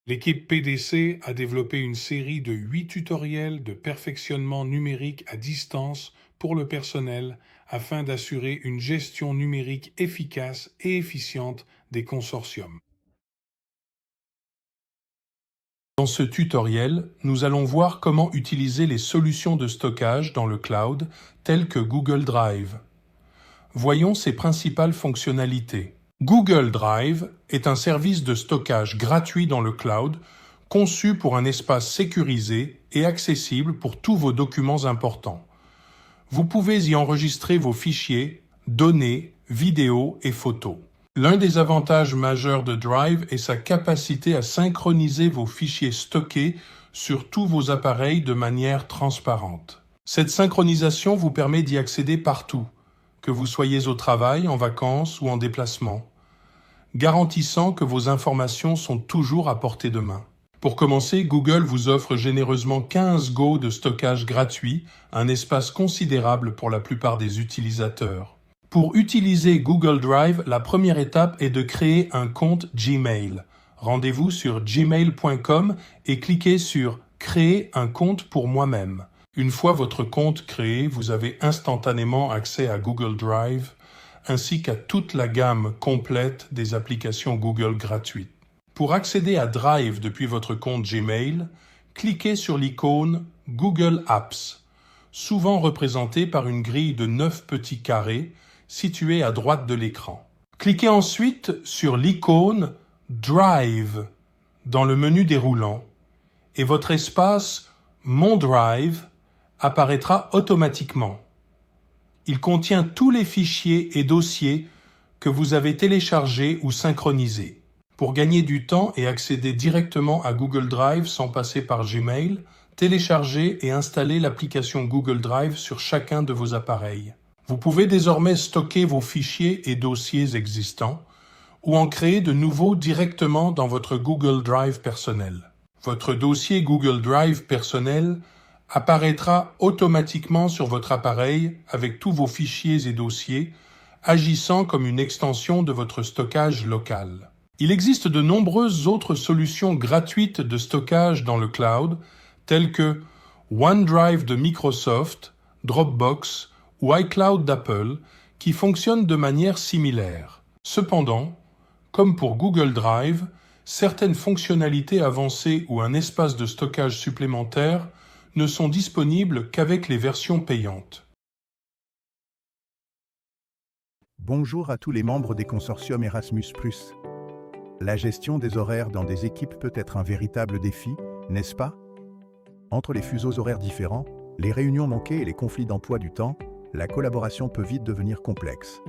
L'équipe PDC a développé une série de 8 tutoriels de perfectionnement numérique à distance pour le personnel afin d'assurer une gestion numérique efficace et efficiente des consortiums. Dans ce tutoriel, nous allons voir comment utiliser les solutions de stockage dans le cloud telles que Google Drive. Voyons ses principales fonctionnalités. Google Drive est un service de stockage gratuit dans le cloud, conçu pour un espace sécurisé et accessible pour tous vos documents importants. Vous pouvez y enregistrer vos fichiers, données, vidéos et photos. L'un des avantages majeurs de Drive est sa capacité à synchroniser vos fichiers stockés sur tous vos appareils de manière transparente. Cette synchronisation vous permet d'y accéder partout, que vous soyez au travail, en vacances ou en déplacement, garantissant que vos informations sont toujours à portée de main. Pour commencer, Google vous offre généreusement 15 Go de stockage gratuit, un espace considérable pour la plupart des utilisateurs. Pour utiliser Google Drive, la première étape est de créer un compte Gmail. Rendez-vous sur gmail.com et cliquez sur « Créer un compte pour moi-même ». Une fois votre compte créé, vous avez instantanément accès à Google Drive ainsi qu'à toute la gamme complète des applications Google gratuites. Pour accéder à Drive depuis votre compte Gmail, cliquez sur l'icône Google Apps, souvent représentée par une grille de 9 petits carrés située à droite de l'écran. Cliquez ensuite sur l'icône Drive dans le menu déroulant et votre espace Mon Drive apparaîtra automatiquement. Il contient tous les fichiers et dossiers que vous avez téléchargés ou synchronisés. Pour gagner du temps et accéder directement à Google Drive sans passer par Gmail, téléchargez et installez l'application Google Drive sur chacun de vos appareils. Vous pouvez désormais stocker vos fichiers et dossiers existants ou en créer de nouveaux directement dans votre Google Drive personnel. Votre dossier Google Drive personnel apparaîtra automatiquement sur votre appareil avec tous vos fichiers et dossiers, agissant comme une extension de votre stockage local. Il existe de nombreuses autres solutions gratuites de stockage dans le cloud, telles que OneDrive de Microsoft, Dropbox ou iCloud d'Apple, qui fonctionnent de manière similaire. Cependant, comme pour Google Drive, certaines fonctionnalités avancées ou un espace de stockage supplémentaire ne sont disponibles qu'avec les versions payantes. Bonjour à tous les membres des consortiums Erasmus+. La gestion des horaires dans des équipes peut être un véritable défi, n'est-ce pas? Entre les fuseaux horaires différents, les réunions manquées et les conflits d'emploi du temps, la collaboration peut vite devenir complexe.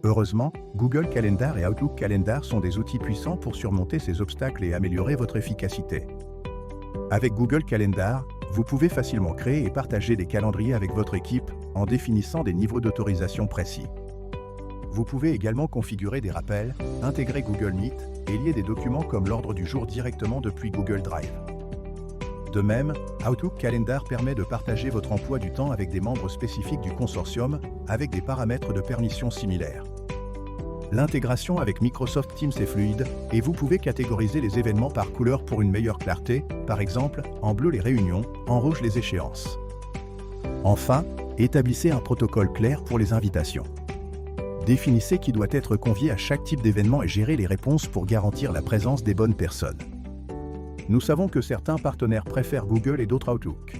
Heureusement, Google Calendar et Outlook Calendar sont des outils puissants pour surmonter ces obstacles et améliorer votre efficacité. Avec Google Calendar, vous pouvez facilement créer et partager des calendriers avec votre équipe en définissant des niveaux d'autorisation précis. Vous pouvez également configurer des rappels, intégrer Google Meet et lier des documents comme l'ordre du jour directement depuis Google Drive. De même, Outlook Calendar permet de partager votre emploi du temps avec des membres spécifiques du consortium avec des paramètres de permission similaires. L'intégration avec Microsoft Teams est fluide et vous pouvez catégoriser les événements par couleur pour une meilleure clarté, par exemple, en bleu les réunions, en rouge les échéances. Enfin, établissez un protocole clair pour les invitations. Définissez qui doit être convié à chaque type d'événement et gérez les réponses pour garantir la présence des bonnes personnes. Nous savons que certains partenaires préfèrent Google et d'autres Outlook.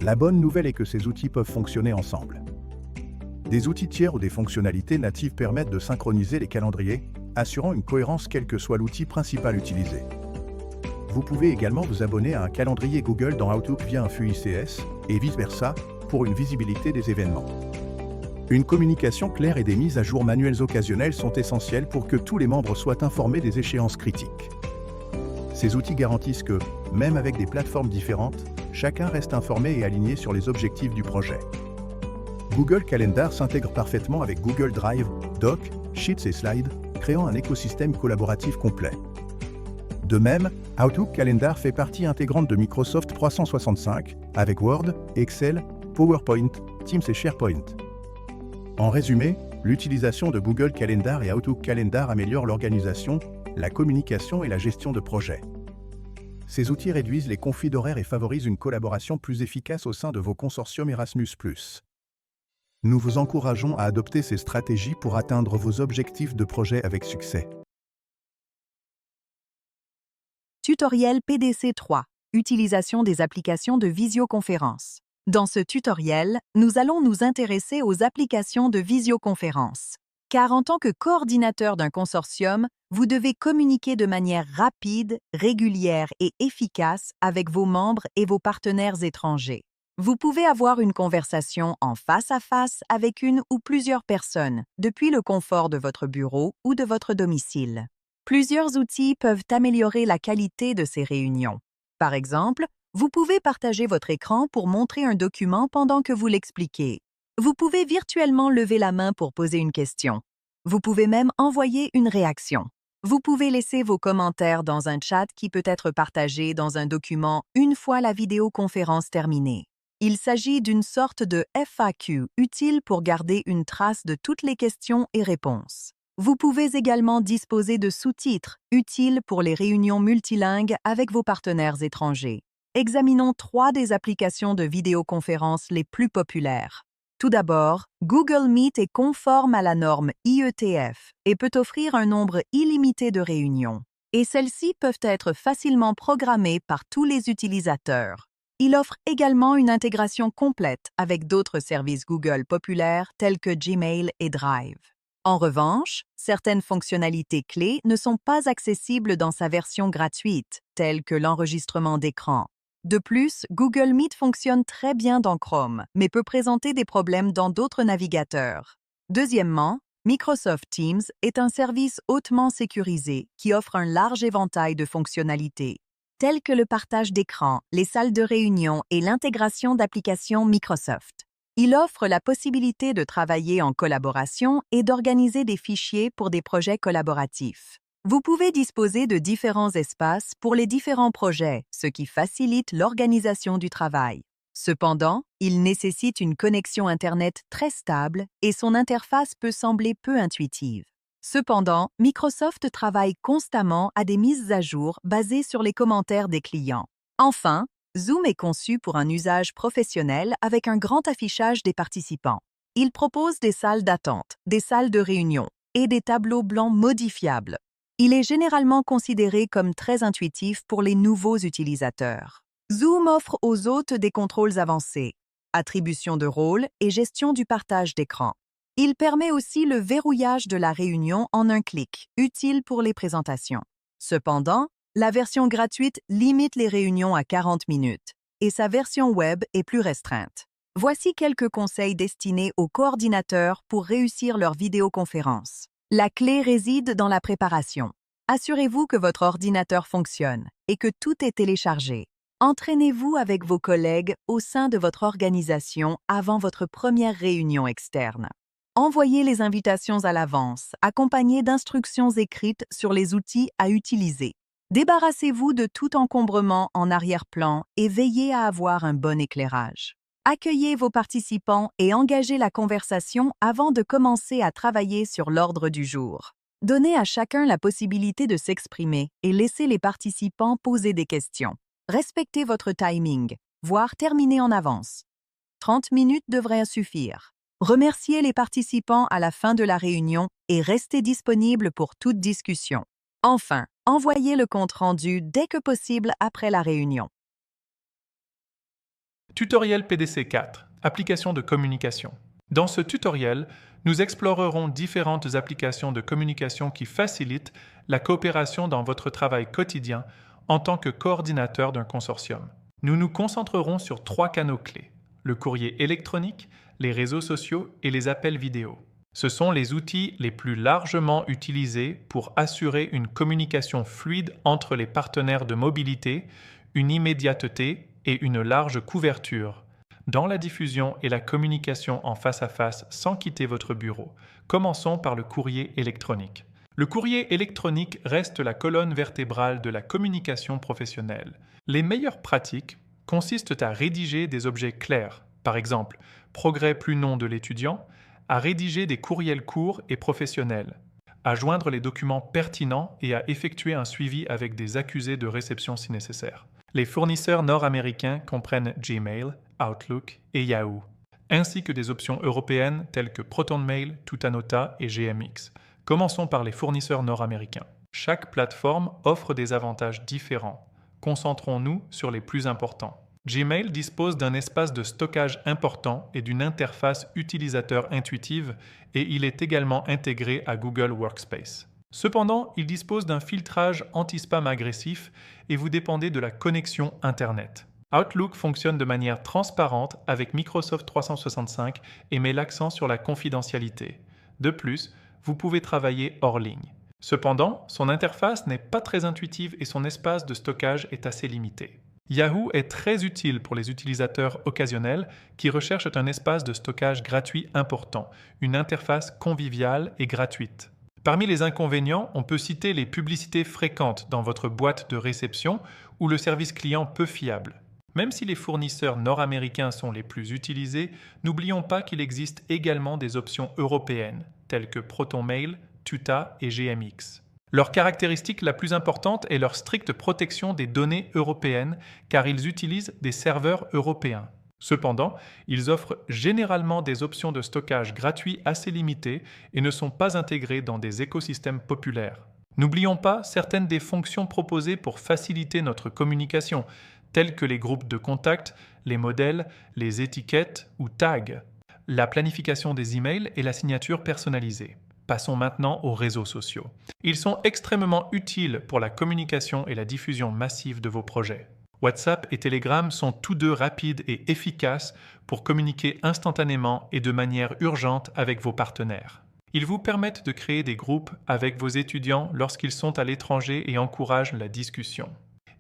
La bonne nouvelle est que ces outils peuvent fonctionner ensemble. Des outils tiers ou des fonctionnalités natives permettent de synchroniser les calendriers, assurant une cohérence quel que soit l'outil principal utilisé. Vous pouvez également vous abonner à un calendrier Google dans Outlook via un flux ICS, et vice-versa, pour une visibilité des événements. Une communication claire et des mises à jour manuelles occasionnelles sont essentielles pour que tous les membres soient informés des échéances critiques. Ces outils garantissent que, même avec des plateformes différentes, chacun reste informé et aligné sur les objectifs du projet. Google Calendar s'intègre parfaitement avec Google Drive, Doc, Sheets et Slides, créant un écosystème collaboratif complet. De même, Outlook Calendar fait partie intégrante de Microsoft 365 avec Word, Excel, PowerPoint, Teams et SharePoint. En résumé, l'utilisation de Google Calendar et Outlook Calendar améliore l'organisation, la communication et la gestion de projets. Ces outils réduisent les conflits d'horaires et favorisent une collaboration plus efficace au sein de vos consortiums Erasmus+. Nous vous encourageons à adopter ces stratégies pour atteindre vos objectifs de projet avec succès. Tutoriel PDC 3. Utilisation des applications de visioconférence. Dans ce tutoriel, nous allons nous intéresser aux applications de visioconférence. Car en tant que coordinateur d'un consortium, vous devez communiquer de manière rapide, régulière et efficace avec vos membres et vos partenaires étrangers. Vous pouvez avoir une conversation en face à face avec une ou plusieurs personnes, depuis le confort de votre bureau ou de votre domicile. Plusieurs outils peuvent améliorer la qualité de ces réunions. Par exemple, vous pouvez partager votre écran pour montrer un document pendant que vous l'expliquez. Vous pouvez virtuellement lever la main pour poser une question. Vous pouvez même envoyer une réaction. Vous pouvez laisser vos commentaires dans un chat qui peut être partagé dans un document une fois la vidéoconférence terminée. Il s'agit d'une sorte de FAQ utile pour garder une trace de toutes les questions et réponses. Vous pouvez également disposer de sous-titres utiles pour les réunions multilingues avec vos partenaires étrangers. Examinons 3 des applications de vidéoconférence les plus populaires. Tout d'abord, Google Meet est conforme à la norme IETF et peut offrir un nombre illimité de réunions. Et celles-ci peuvent être facilement programmées par tous les utilisateurs. Il offre également une intégration complète avec d'autres services Google populaires tels que Gmail et Drive. En revanche, certaines fonctionnalités clés ne sont pas accessibles dans sa version gratuite, telles que l'enregistrement d'écran. De plus, Google Meet fonctionne très bien dans Chrome, mais peut présenter des problèmes dans d'autres navigateurs. Deuxièmement, Microsoft Teams est un service hautement sécurisé qui offre un large éventail de fonctionnalités, telles que le partage d'écran, les salles de réunion et l'intégration d'applications Microsoft. Il offre la possibilité de travailler en collaboration et d'organiser des fichiers pour des projets collaboratifs. Vous pouvez disposer de différents espaces pour les différents projets, ce qui facilite l'organisation du travail. Cependant, il nécessite une connexion Internet très stable et son interface peut sembler peu intuitive. Cependant, Microsoft travaille constamment à des mises à jour basées sur les commentaires des clients. Enfin, Zoom est conçu pour un usage professionnel avec un grand affichage des participants. Il propose des salles d'attente, des salles de réunion et des tableaux blancs modifiables. Il est généralement considéré comme très intuitif pour les nouveaux utilisateurs. Zoom offre aux hôtes des contrôles avancés, attribution de rôles et gestion du partage d'écran. Il permet aussi le verrouillage de la réunion en un clic, utile pour les présentations. Cependant, la version gratuite limite les réunions à 40 minutes et sa version web est plus restreinte. Voici quelques conseils destinés aux coordinateurs pour réussir leur vidéoconférence. La clé réside dans la préparation. Assurez-vous que votre ordinateur fonctionne et que tout est téléchargé. Entraînez-vous avec vos collègues au sein de votre organisation avant votre première réunion externe. Envoyez les invitations à l'avance, accompagnées d'instructions écrites sur les outils à utiliser. Débarrassez-vous de tout encombrement en arrière-plan et veillez à avoir un bon éclairage. Accueillez vos participants et engagez la conversation avant de commencer à travailler sur l'ordre du jour. Donnez à chacun la possibilité de s'exprimer et laissez les participants poser des questions. Respectez votre timing, voire terminez en avance. 30 minutes devraient suffire. Remerciez les participants à la fin de la réunion et restez disponible pour toute discussion. Enfin, envoyez le compte-rendu dès que possible après la réunion. Tutoriel PDC 4. Application de communication. Dans ce tutoriel, nous explorerons différentes applications de communication qui facilitent la coopération dans votre travail quotidien en tant que coordinateur d'un consortium. Nous nous concentrerons sur 3 canaux clés: le courrier électronique, les réseaux sociaux et les appels vidéo. Ce sont les outils les plus largement utilisés pour assurer une communication fluide entre les partenaires de mobilité, une immédiateté et une large couverture dans la diffusion et la communication en face à face sans quitter votre bureau. Commençons par le courrier électronique. Le courrier électronique reste la colonne vertébrale de la communication professionnelle. Les meilleures pratiques consistent à rédiger des objets clairs, par exemple, progrès plus nom de l'étudiant, à rédiger des courriels courts et professionnels, à joindre les documents pertinents et à effectuer un suivi avec des accusés de réception si nécessaire. Les fournisseurs nord-américains comprennent Gmail, Outlook et Yahoo, ainsi que des options européennes telles que ProtonMail, Tutanota et GMX. Commençons par les fournisseurs nord-américains. Chaque plateforme offre des avantages différents. Concentrons-nous sur les plus importants. Gmail dispose d'un espace de stockage important et d'une interface utilisateur intuitive, et il est également intégré à Google Workspace. Cependant, il dispose d'un filtrage anti-spam agressif et vous dépendez de la connexion Internet. Outlook fonctionne de manière transparente avec Microsoft 365 et met l'accent sur la confidentialité. De plus, vous pouvez travailler hors ligne. Cependant, son interface n'est pas très intuitive et son espace de stockage est assez limité. Yahoo est très utile pour les utilisateurs occasionnels qui recherchent un espace de stockage gratuit important, une interface conviviale et gratuite. Parmi les inconvénients, on peut citer les publicités fréquentes dans votre boîte de réception ou le service client peu fiable. Même si les fournisseurs nord-américains sont les plus utilisés, n'oublions pas qu'il existe également des options européennes, telles que ProtonMail, Tuta et GMX. Leur caractéristique la plus importante est leur stricte protection des données européennes, car ils utilisent des serveurs européens. Cependant, ils offrent généralement des options de stockage gratuits assez limitées et ne sont pas intégrés dans des écosystèmes populaires. N'oublions pas certaines des fonctions proposées pour faciliter notre communication, telles que les groupes de contacts, les modèles, les étiquettes ou tags, la planification des emails et la signature personnalisée. Passons maintenant aux réseaux sociaux. Ils sont extrêmement utiles pour la communication et la diffusion massive de vos projets. WhatsApp et Telegram sont tous deux rapides et efficaces pour communiquer instantanément et de manière urgente avec vos partenaires. Ils vous permettent de créer des groupes avec vos étudiants lorsqu'ils sont à l'étranger et encouragent la discussion.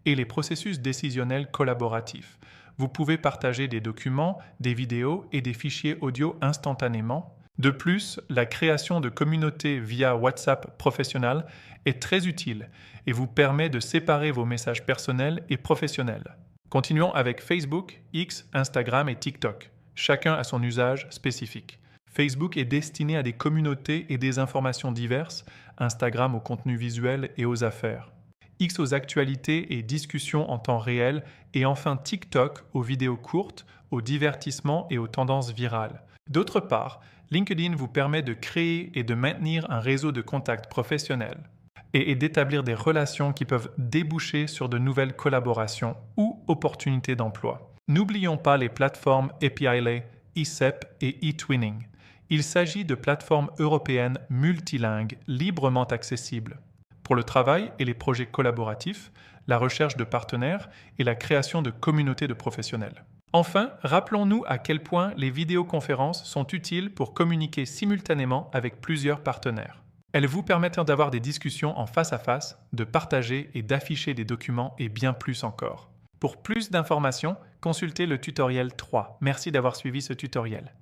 Et les processus décisionnels collaboratifs. Vous pouvez partager des documents, des vidéos et des fichiers audio instantanément. De plus, la création de communautés via WhatsApp professionnel est très utile et vous permet de séparer vos messages personnels et professionnels. Continuons avec Facebook, X, Instagram et TikTok. Chacun a son usage spécifique. Facebook est destiné à des communautés et des informations diverses, Instagram au contenu visuel et aux affaires. X aux actualités et discussions en temps réel, et enfin TikTok aux vidéos courtes, aux divertissements et aux tendances virales. D'autre part, LinkedIn vous permet de créer et de maintenir un réseau de contacts professionnels et d'établir des relations qui peuvent déboucher sur de nouvelles collaborations ou opportunités d'emploi. N'oublions pas les plateformes API-Lay, eCep et eTwinning. Il s'agit de plateformes européennes multilingues, librement accessibles pour le travail et les projets collaboratifs, la recherche de partenaires et la création de communautés de professionnels. Enfin, rappelons-nous à quel point les vidéoconférences sont utiles pour communiquer simultanément avec plusieurs partenaires. Elles vous permettent d'avoir des discussions en face à face, de partager et d'afficher des documents et bien plus encore. Pour plus d'informations, consultez le tutoriel 3. Merci d'avoir suivi ce tutoriel.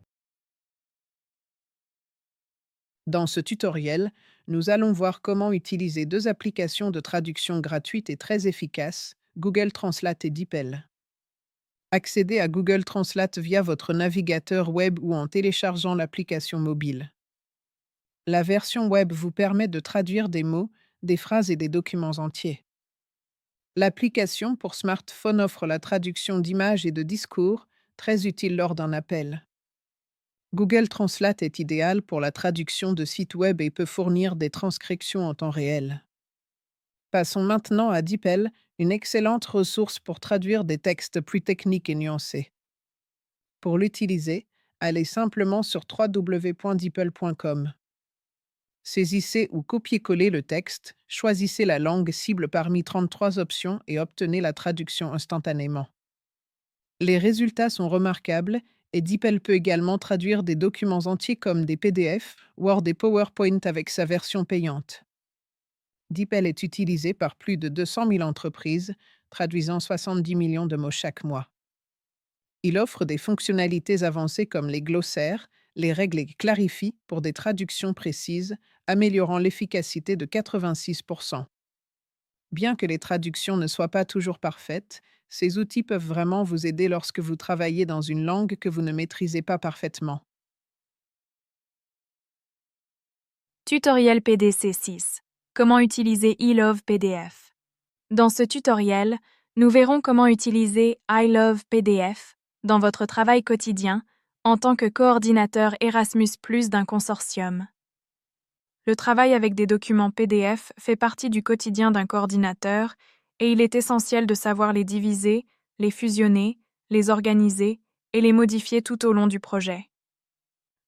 Dans ce tutoriel, nous allons voir comment utiliser deux applications de traduction gratuites et très efficaces, Google Translate et DeepL. Accédez à Google Translate via votre navigateur web ou en téléchargeant l'application mobile. La version web vous permet de traduire des mots, des phrases et des documents entiers. L'application pour smartphone offre la traduction d'images et de discours, très utile lors d'un appel. Google Translate est idéal pour la traduction de sites web et peut fournir des transcriptions en temps réel. Passons maintenant à DeepL, une excellente ressource pour traduire des textes plus techniques et nuancés. Pour l'utiliser, allez simplement sur www.deepl.com. Saisissez ou copiez-collez le texte, choisissez la langue cible parmi 33 options et obtenez la traduction instantanément. Les résultats sont remarquables et DeepL peut également traduire des documents entiers comme des PDF, Word et PowerPoint avec sa version payante. DeepL est utilisé par plus de 200 000 entreprises, traduisant 70 millions de mots chaque mois. Il offre des fonctionnalités avancées comme les glossaires, les règles et clarifie pour des traductions précises, améliorant l'efficacité de 86%. Bien que les traductions ne soient pas toujours parfaites, ces outils peuvent vraiment vous aider lorsque vous travaillez dans une langue que vous ne maîtrisez pas parfaitement. Tutoriel PDC 6. Comment utiliser iLove PDF. Dans ce tutoriel, nous verrons comment utiliser iLove PDF dans votre travail quotidien en tant que coordinateur Erasmus+ d'un consortium. Le travail avec des documents PDF fait partie du quotidien d'un coordinateur et il est essentiel de savoir les diviser, les fusionner, les organiser et les modifier tout au long du projet.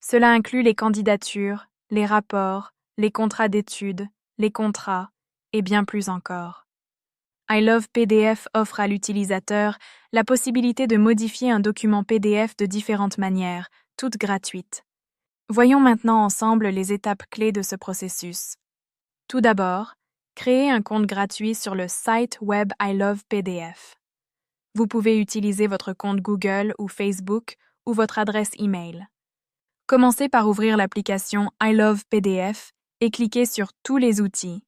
Cela inclut les candidatures, les rapports, les contrats d'études, les contrats et bien plus encore. iLove PDF offre à l'utilisateur la possibilité de modifier un document PDF de différentes manières, toutes gratuites. Voyons maintenant ensemble les étapes clés de ce processus. Tout d'abord, créez un compte gratuit sur le site web iLove PDF. Vous pouvez utiliser votre compte Google ou Facebook ou votre adresse email. Commencez par ouvrir l'application iLove PDF et cliquez sur Tous les outils.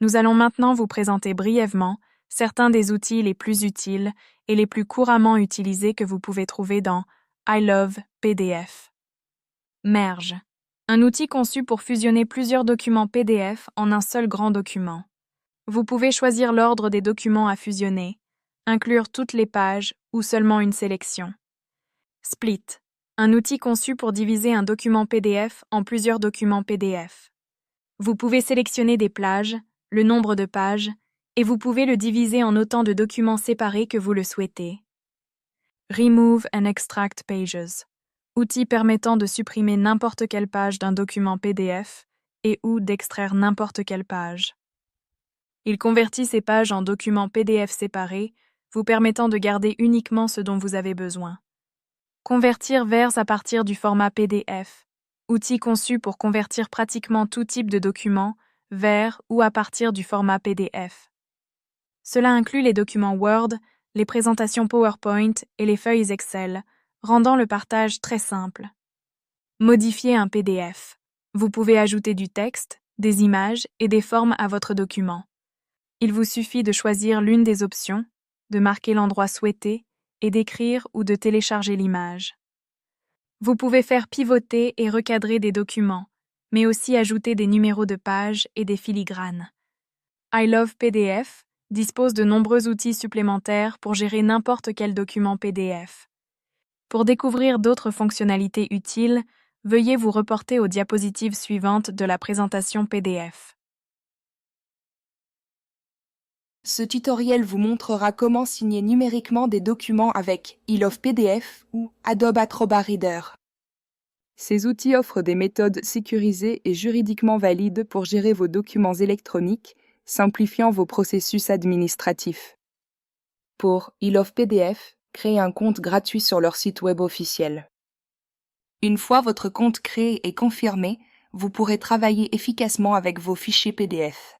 Nous allons maintenant vous présenter brièvement certains des outils les plus utiles et les plus couramment utilisés que vous pouvez trouver dans iLove PDF. Merge, un outil conçu pour fusionner plusieurs documents PDF en un seul grand document. Vous pouvez choisir l'ordre des documents à fusionner, inclure toutes les pages ou seulement une sélection. Split, un outil conçu pour diviser un document PDF en plusieurs documents PDF. Vous pouvez sélectionner des plages, le nombre de pages, et vous pouvez le diviser en autant de documents séparés que vous le souhaitez. Remove and Extract Pages, outil permettant de supprimer n'importe quelle page d'un document PDF et ou d'extraire n'importe quelle page. Il convertit ces pages en documents PDF séparés, vous permettant de garder uniquement ce dont vous avez besoin. Convertir vers à partir du format PDF, outil conçu pour convertir pratiquement tout type de documents vers ou à partir du format PDF. Cela inclut les documents Word, les présentations PowerPoint et les feuilles Excel, rendant le partage très simple. Modifier un PDF. Vous pouvez ajouter du texte, des images et des formes à votre document. Il vous suffit de choisir l'une des options, de marquer l'endroit souhaité et d'écrire ou de télécharger l'image. Vous pouvez faire pivoter et recadrer des documents, mais aussi ajouter des numéros de pages et des filigranes. iLove PDF dispose de nombreux outils supplémentaires pour gérer n'importe quel document PDF. Pour découvrir d'autres fonctionnalités utiles, veuillez vous reporter aux diapositives suivantes de la présentation PDF. Ce tutoriel vous montrera comment signer numériquement des documents avec iLove PDF ou Adobe Acrobat Reader. Ces outils offrent des méthodes sécurisées et juridiquement valides pour gérer vos documents électroniques, simplifiant vos processus administratifs. Pour iLove PDF, créez un compte gratuit sur leur site web officiel. Une fois votre compte créé et confirmé, vous pourrez travailler efficacement avec vos fichiers PDF.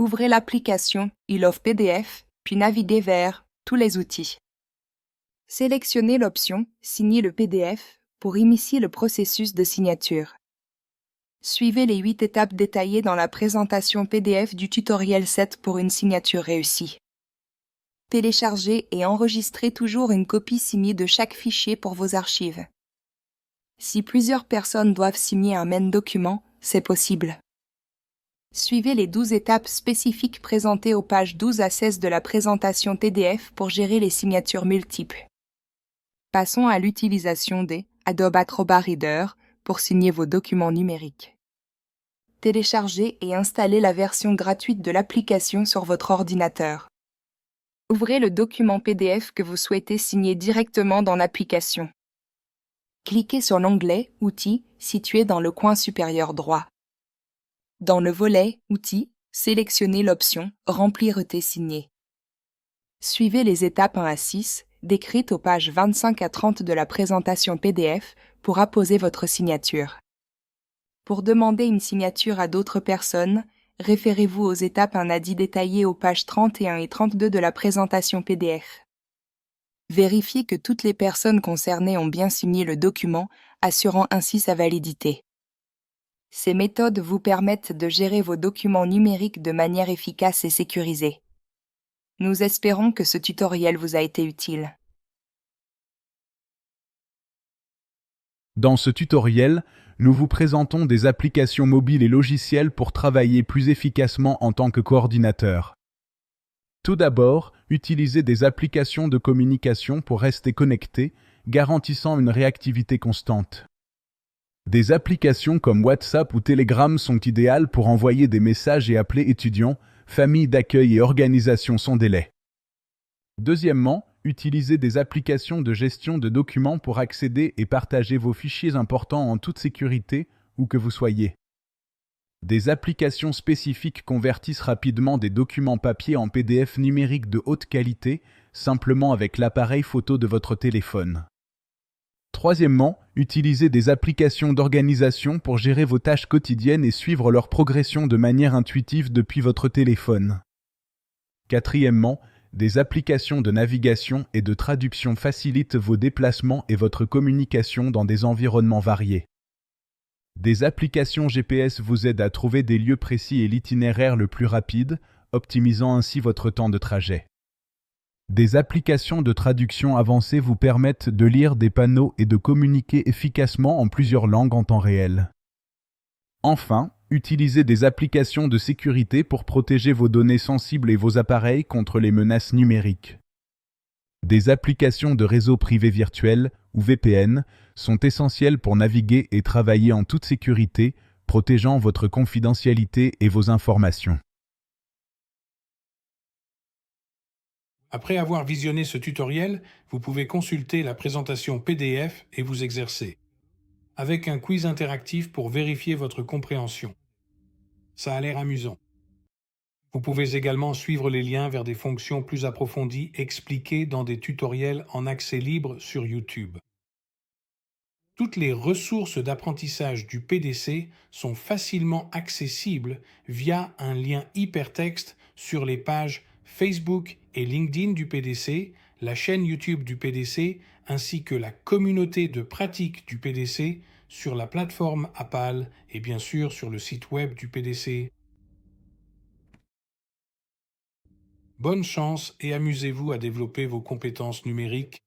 Ouvrez l'application iLove PDF, puis naviguez vers « Tous les outils ». Sélectionnez l'option « Signer le PDF » pour initier le processus de signature. Suivez les 8 étapes détaillées dans la présentation PDF du tutoriel 7 pour une signature réussie. Téléchargez et enregistrez toujours une copie signée de chaque fichier pour vos archives. Si plusieurs personnes doivent signer un même document, c'est possible. Suivez les 12 étapes spécifiques présentées aux pages 12 à 16 de la présentation PDF pour gérer les signatures multiples. Passons à l'utilisation des Adobe Acrobat Reader pour signer vos documents numériques. Téléchargez et installez la version gratuite de l'application sur votre ordinateur. Ouvrez le document PDF que vous souhaitez signer directement dans l'application. Cliquez sur l'onglet « Outils » situé dans le coin supérieur droit. Dans le volet « Outils », sélectionnez l'option « Remplir et signer ». Suivez les étapes 1 à 6, décrites aux pages 25 à 30 de la présentation PDF pour apposer votre signature. Pour demander une signature à d'autres personnes, référez-vous aux étapes 1 à 10 détaillées aux pages 31 et 32 de la présentation PDF. Vérifiez que toutes les personnes concernées ont bien signé le document, assurant ainsi sa validité. Ces méthodes vous permettent de gérer vos documents numériques de manière efficace et sécurisée. Nous espérons que ce tutoriel vous a été utile. Dans ce tutoriel, nous vous présentons des applications mobiles et logiciels pour travailler plus efficacement en tant que coordinateur. Tout d'abord, utilisez des applications de communication pour rester connecté, garantissant une réactivité constante. Des applications comme WhatsApp ou Telegram sont idéales pour envoyer des messages et appeler étudiants, familles d'accueil et organisations sans délai. Deuxièmement, utilisez des applications de gestion de documents pour accéder et partager vos fichiers importants en toute sécurité, où que vous soyez. Des applications spécifiques convertissent rapidement des documents papier en PDF numérique de haute qualité, simplement avec l'appareil photo de votre téléphone. Troisièmement, utilisez des applications d'organisation pour gérer vos tâches quotidiennes et suivre leur progression de manière intuitive depuis votre téléphone. Quatrièmement, des applications de navigation et de traduction facilitent vos déplacements et votre communication dans des environnements variés. Des applications GPS vous aident à trouver des lieux précis et l'itinéraire le plus rapide, optimisant ainsi votre temps de trajet. Des applications de traduction avancées vous permettent de lire des panneaux et de communiquer efficacement en plusieurs langues en temps réel. Enfin, utilisez des applications de sécurité pour protéger vos données sensibles et vos appareils contre les menaces numériques. Des applications de réseau privé virtuel, ou VPN, sont essentielles pour naviguer et travailler en toute sécurité, protégeant votre confidentialité et vos informations. Après avoir visionné ce tutoriel, vous pouvez consulter la présentation PDF et vous exercer, avec un quiz interactif pour vérifier votre compréhension. Ça a l'air amusant. Vous pouvez également suivre les liens vers des fonctions plus approfondies expliquées dans des tutoriels en accès libre sur YouTube. Toutes les ressources d'apprentissage du PDC sont facilement accessibles via un lien hypertexte sur les pages Facebook et LinkedIn du PDC, la chaîne YouTube du PDC, ainsi que la communauté de pratique du PDC sur la plateforme Apple et bien sûr sur le site web du PDC. Bonne chance et amusez-vous à développer vos compétences numériques